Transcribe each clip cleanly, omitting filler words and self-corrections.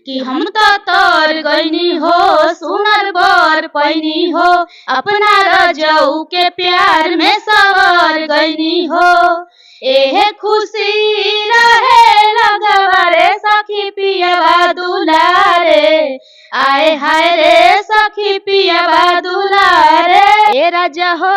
कि हम तो तोर गईनी हो सुनर बर पैनी हो अपना रजऊ के प्यार में सवर गईनी हो एहे खुशी रहे लगवारे सखी पियवा दुलारे आए हाय रे सखी पियवा दुलारे ए राजा हो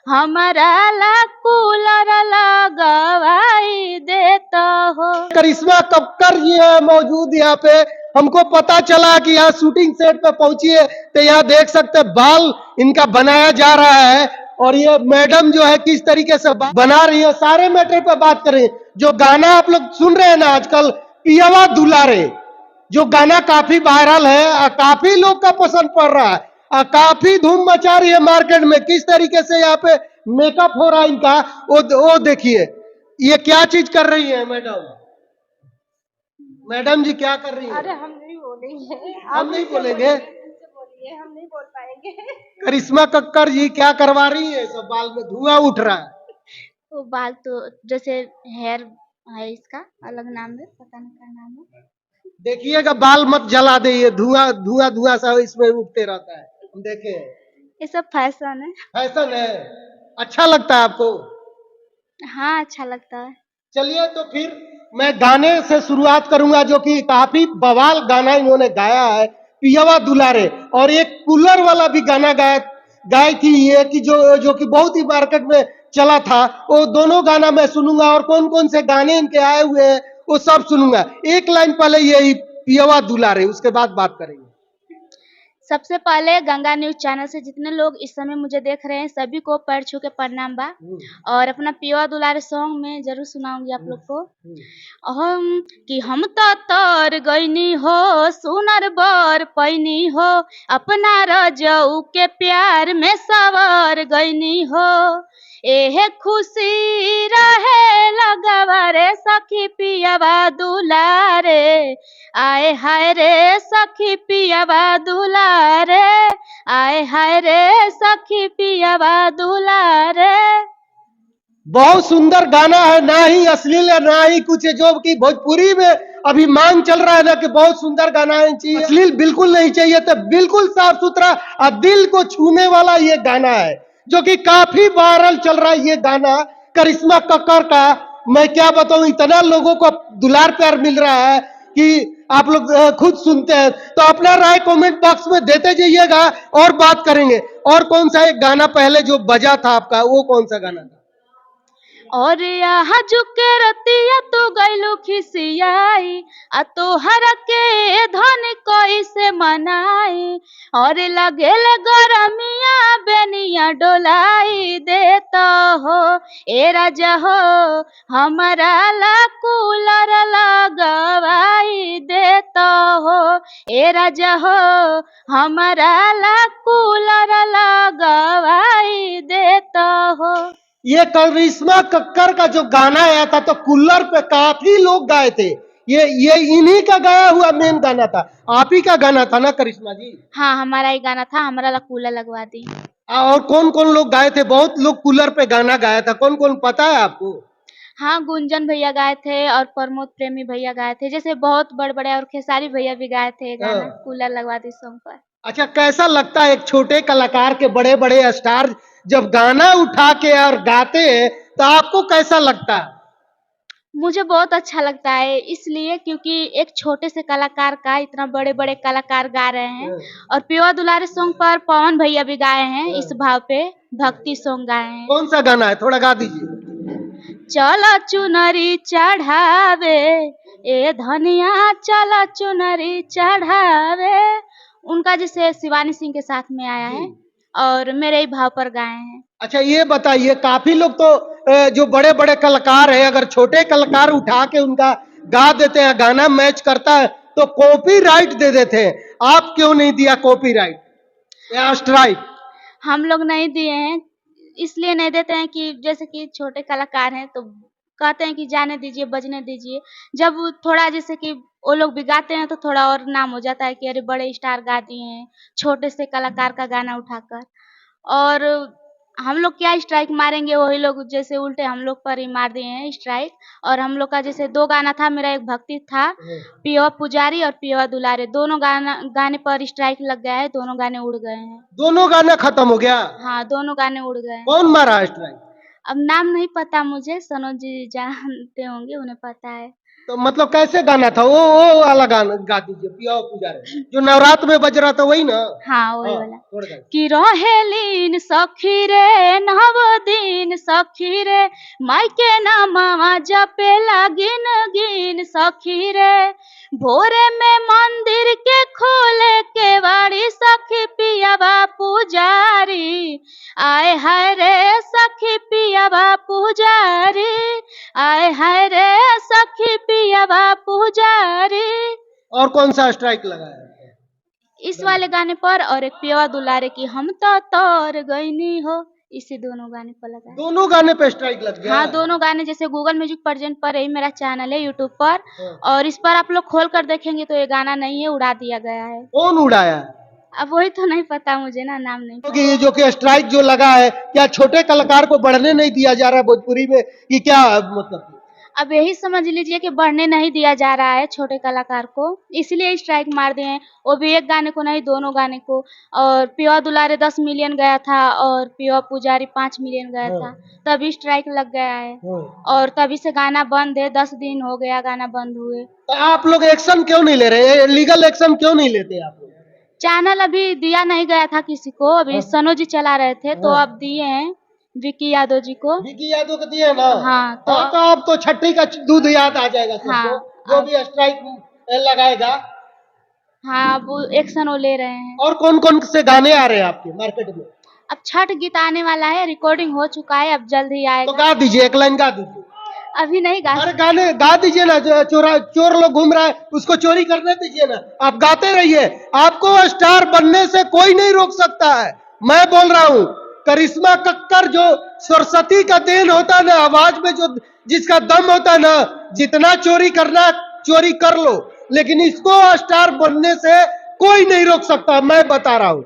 हमारा ला कूलर लगवाई देता हो। करिश्मा कक्कर जी है मौजूद यहाँ पे। हमको पता चला कि यहाँ शूटिंग सेट पे पहुंची है, तो यहाँ देख सकते हैं बाल इनका बनाया जा रहा है और ये मैडम जो है किस तरीके से बना रही है। सारे मैटर पे बात करें। जो गाना आप लोग सुन रहे हैं ना आजकल, पियवा दुलारे, जो गाना काफी वायरल है, काफी लोग का पसंद पड़ रहा है, काफी धूम मचा रही है मार्केट में। किस तरीके से यहाँ पे मेकअप हो रहा है इनका, वो देखिए। ये क्या चीज कर रही है मैडम? मैडम जी क्या कर रही है? अरे हम नहीं बोलेंगे, हम नहीं बोलेंगे, बोलिए, हम नहीं बोल पाएंगे। करिश्मा कक्कर जी क्या करवा रही है? सब बाल में धुआं उठ रहा है। वो बाल तो जैसे हेयर है, इसका अलग नाम है, पता नहीं क्या नाम है। देखिएगा बाल मत जला दे, ये धुआं धुआं धुआं सा इसमें उठते रहता है। हम देखे ये सब फैशन है। फैशन है। अच्छा लगता है आपको? हाँ अच्छा लगता है। चलिए तो फिर मैं गाने से शुरुआत करूंगा, जो कि काफी बवाल गाना इन्होंने गाया है, पियवा दुलारे। और एक कूलर वाला भी गाना गाई थी ये, कि जो कि बहुत ही मार्केट में चला था। वो दोनों गाना मैं सुनूंगा और कौन कौन से गाने इनके आए हुए हैं वो सब सुनूंगा। एक लाइन पहले यही पियवा दुलारे, उसके बाद बात करेंगे। सबसे पहले गंगा न्यूज चैनल से जितने लोग इस समय मुझे देख रहे हैं सभी को पैर छू के प्रणाम बा। और अपना पियवा दुलारे सॉन्ग में जरूर सुनाऊंगी आप लोग को। कि हम तो तोर गईनी हो सुनर बर पैनी हो अपना रजऊ के प्यार में सवर गईनी हो एहे खुशी रहे लगवारे सखी पियवा दुलारे आए हाय रे सखी पियवा दुलारे आए हाय रे सखी पियवा दुलारे। बहुत सुंदर गाना है, ना ही अश्लील है ना ही कुछ है, जो कि भोजपुरी में अभी मांग चल रहा है ना कि बहुत सुंदर गाना है चाहिए। अश्लील बिल्कुल नहीं चाहिए, तो बिल्कुल साफ सुथरा और दिल को छूने वाला ये गाना है, जो कि काफी वायरल चल रहा है ये गाना करिश्मा कक्कर का। मैं क्या बताऊं, इतना लोगों को दुलार प्यार मिल रहा है कि आप लोग खुद सुनते हैं। तो अपना राय कमेंट बॉक्स में देते जाइएगा और बात करेंगे। और कौन सा एक गाना पहले जो बजा था आपका, वो कौन सा गाना था? और यहाँ झुके रतिया तू गैलू खिसियाई आ तोहर के धन कैसे मनाई और लगेल गरमिया बेनिया डोलाई देता हो ए राजा हो हमारा ला कूलर लगवाई देता हो ए राजा हो हमारा ला कूलर लगवाई देता हो। ये करिश्मा कक्कर का जो गाना आया था तो कूलर पे काफी लोग गाए थे। ये इन्हीं का गाया हुआ मेन गाना था। आप ही का गाना था ना करिश्मा जी? हाँ हमारा ही गाना था, हमारा ला कूलर लगवा दी। और कौन कौन लोग गाए थे? बहुत लोग कूलर पे गाना गाया था। कौन कौन पता है आपको? हाँ गुंजन भैया गाए थे और प्रमोद प्रेमी भैया गाए थे, जैसे बहुत बड़े बड़े और खेसारी भैया भी गाए थे गाना कूलर लगवा दी सॉन्ग पर। अच्छा, कैसा लगता है एक छोटे कलाकार के बड़े बड़े स्टार जब गाना उठा के और गाते हैं, तो आपको कैसा लगता है? मुझे बहुत अच्छा लगता है, इसलिए क्योंकि एक छोटे से कलाकार का इतना बड़े बड़े कलाकार गा रहे हैं। और पियवा दुलारे सॉन्ग पर पवन भैया भी गाए हैं, इस भाव पे भक्ति सॉन्ग गाए हैं। कौन सा गाना है, थोड़ा गा दीजिए। चला चुनरी चढ़ावे ए धनिया चला चुनरी चढ़ावे, उनका जैसे शिवानी सिंह के साथ में आया है और मेरे ही भाव पर गाए हैं। अच्छा ये बताइए, काफी लोग तो जो बड़े बड़े कलाकार है, अगर छोटे कलाकार उठा के उनका गा देते हैं, गाना मैच करता है तो कॉपीराइट दे देते हैं। आप क्यों नहीं दिया कॉपीराइट या स्ट्राइक? हम लोग नहीं दिए हैं, इसलिए नहीं देते हैं कि जैसे कि छोटे कलाकार हैं तो कहते हैं कि जाने दीजिए बजने दीजिए। जब थोड़ा जैसे कि वो लोग भी गाते हैं तो थोड़ा और नाम हो जाता है कि अरे बड़े स्टार गा दिए हैं छोटे से कलाकार का गाना उठाकर। और हम लोग क्या स्ट्राइक मारेंगे, वही लोग जैसे उल्टे हम लोग पर ही मार दिए हैं स्ट्राइक। और हम लोग का जैसे 2 गाना था, मेरा एक भक्ति था, पियवा पुजारी और पियवा दुलारे, दोनों गाने पर स्ट्राइक लग गया है, दोनों गाने उड़ गए हैं। दोनों गाना खत्म हो गया। हाँ, दोनों गाने उड़ गए हैं। कौन मारा स्ट्राइक? अब नाम नहीं पता मुझे, सनोज जी जानते होंगे, उन्हें पता है। तो मतलब कैसे गाना था वो वाला गाना गा दीजिए, पिया पुजारी जो नवरात्र में बज रहा था, वही ना? हाँ, वही हाँ, वाला। थोड़ा गा। कि रहेलीन सखी रे नव दिन सखी रे, मायके नामा जपे लागिन गिन सखी रे, भोरे में मंदिर के खोले के वाड़ी सखी पियावा पुजारी, आए हाय रे सखी पियावा पुजारी, आए हाय रे सखी पियावा पुजारी। और कौन सा स्ट्राइक लगाया? इस वाले गाने पर, और एक पियवा दुलारे की हम तो तोर गईनी हो, इसी दोनों गाने पर लगा है। दोनों गाने पे स्ट्राइक लग गया? हाँ, दोनों गाने जैसे गूगल म्यूजिक प्रेजेंट पर, यही मेरा चैनल है यूट्यूब पर, हाँ। और इस पर आप लोग खोल कर देखेंगे तो ये गाना नहीं है, उड़ा दिया गया है। कौन उड़ाया? अब वही तो नहीं पता मुझे ना, नाम नहीं पता। क्योंकि जो कि स्ट्राइक जो लगा है, क्या छोटे कलाकार को बढ़ने नहीं दिया जा रहा है भोजपुरी में, कि क्या मतलब? अब यही समझ लीजिए कि बढ़ने नहीं दिया जा रहा है छोटे कलाकार को, इसलिए स्ट्राइक मार दिए हैं। वो भी एक गाने को नहीं, दोनों गाने को। और पियवा दुलारे 10 मिलियन गया था और पियवा पुजारी 5 मिलियन गया था, तभी स्ट्राइक लग गया है। और तभी से गाना बंद है, 10 दिन हो गया गाना बंद हुए। तो आप लोग एक्शन क्यों नहीं ले रहे? लीगल एक्शन क्यों नहीं लेते आप लोग? चैनल अभी दिया नहीं गया था किसी को, अभी सनोज जी चला रहे थे, तो अब दिए हैं विकी यादव जी को। विकी यादव को दिए ना? हाँ, तो अब तो छठी का दूध याद आ जाएगा सबको। हाँ, जो भी स्ट्राइक लगाएगा। हाँ, वो एक्शन वो ले रहे हैं। और कौन कौन से गाने आ रहे हैं आपके मार्केट में? अब छठ गीत आने वाला है, रिकॉर्डिंग हो चुका है, अब जल्द ही तो आएगा। गा दीजिए, एक लाइन गा दीजिए। अभी नहीं गा अरे गाने गा दीजिए ना, जो चोर लोग घूम रहा है उसको चोरी करने दीजिए ना, आप गाते रहिए। आपको स्टार बनने से कोई नहीं रोक सकता है। मैं बोल रहा हूँ, करिश्मा कक्कर जो सरस्वती का देन होता है ना, आवाज में जो जिसका दम होता है ना, जितना चोरी करना चोरी कर लो, लेकिन इसको स्टार बनने से कोई नहीं रोक सकता, मैं बता रहा हूँ।